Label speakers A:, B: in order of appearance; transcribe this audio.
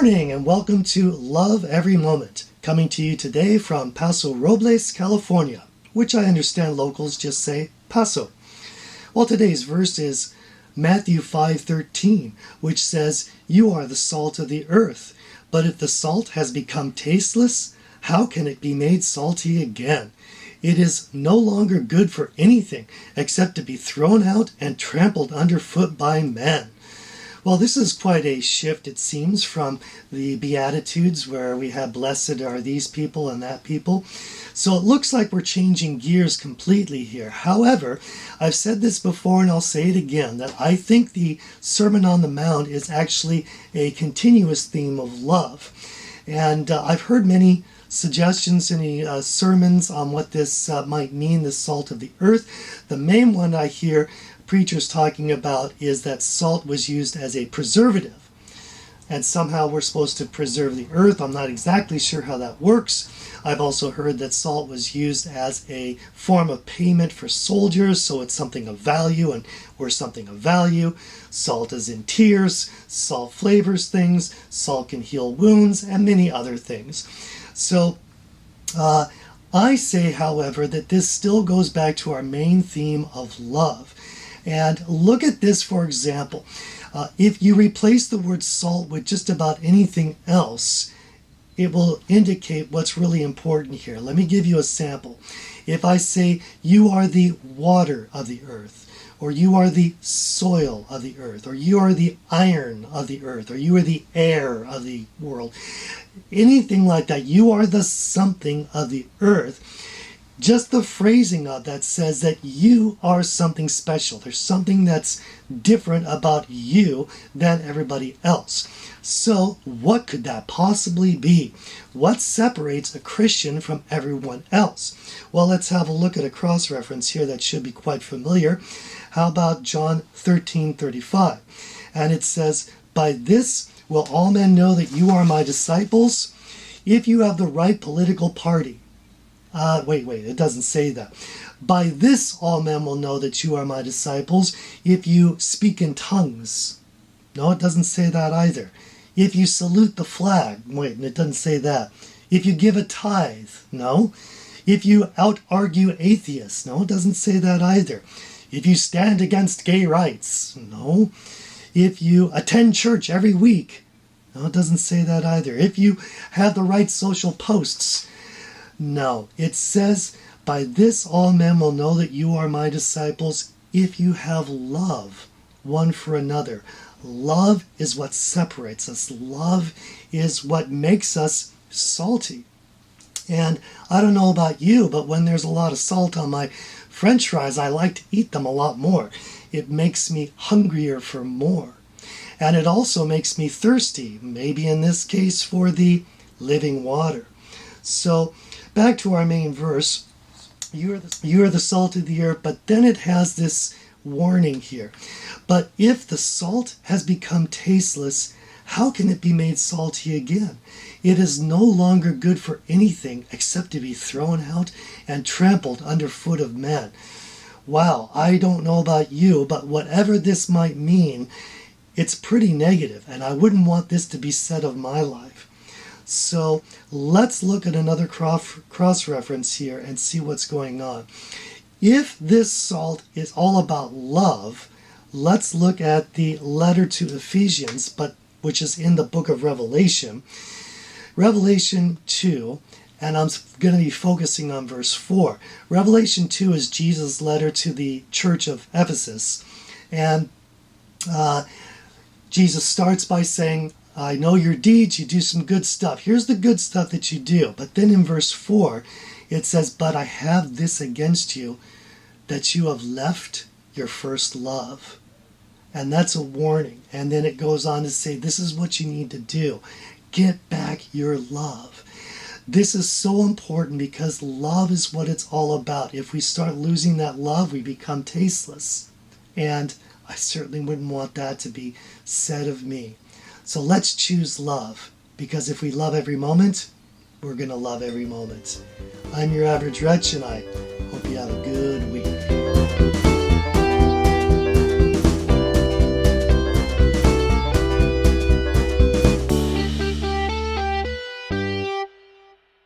A: morning and welcome to Love Every Moment, coming to you today from Paso Robles, California, which I understand locals just say Paso. Well, today's verse is Matthew 5:13, which says, "You are the salt of the earth, but if the salt has become tasteless, how can it be made salty again? It is no longer good for anything except to be thrown out and trampled underfoot by men." Well, this is quite a shift, it seems, from the Beatitudes where we have blessed are these people and that people. So it looks like we're changing gears completely here. However, I've said this before and I'll say it again, that I think the Sermon on the Mount is actually a continuous theme of love. And I've heard many suggestions, any sermons on what this might mean, the salt of the earth. The main one I hear preachers talking about is that salt was used as a preservative, and somehow we're supposed to preserve the earth. I'm not exactly sure how that works. I've also heard that salt was used as a form of payment for soldiers, so it's something of value, and we're something of value. Salt is in tears, salt flavors things, salt can heal wounds, and many other things. So I say, however, that this still goes back to our main theme of love. And look at this, for example. If you replace the word salt with just about anything else, it will indicate what's really important here. Let me give you a sample. If I say, you are the water of the earth, or you are the soil of the earth, or you are the iron of the earth, or you are the air of the world, anything like that, you are the something of the earth. Just the phrasing of that says that you are something special. There's something that's different about you than everybody else. So what could that possibly be? What separates a Christian from everyone else? Well, let's have a look at a cross-reference here that should be quite familiar. How about John 13:35? And it says, "By this will all men know that you are my disciples, if you have the right political party." Wait, it doesn't say that. "By this all men will know that you are my disciples, if you speak in tongues." No, it doesn't say that either. "If you salute the flag." Wait, it doesn't say that. "If you give a tithe." No. "If you out-argue atheists." No, it doesn't say that either. "If you stand against gay rights." No. "If you attend church every week." No, it doesn't say that either. "If you have the right social posts." No, it says, "By this all men will know that you are my disciples, if you have love one for another." Love is what separates us. Love is what makes us salty. And I don't know about you, but when there's a lot of salt on my French fries, I like to eat them a lot more. It makes me hungrier for more. And it also makes me thirsty, maybe in this case for the living water. So back to our main verse, you are the salt of the earth, but then it has this warning here. "But if the salt has become tasteless, how can it be made salty again? It is no longer good for anything except to be thrown out and trampled underfoot of men." Wow, I don't know about you, but whatever this might mean, it's pretty negative, and I wouldn't want this to be said of my life. So let's look at another cross-reference here and see what's going on. If this salt is all about love, let's look at the letter to Ephesians, which is in the book of Revelation. Revelation 2, and I'm going to be focusing on verse 4. Revelation 2 is Jesus' letter to the church of Ephesus. And Jesus starts by saying, "I know your deeds, you do some good stuff. Here's the good stuff that you do." But then in verse 4, it says, "But I have this against you, that you have left your first love." And that's a warning. And then it goes on to say, this is what you need to do. Get back your love. This is so important because love is what it's all about. If we start losing that love, we become tasteless. And I certainly wouldn't want that to be said of me. So let's choose love, because if we love every moment, we're going to love every moment. I'm your average wretch, and I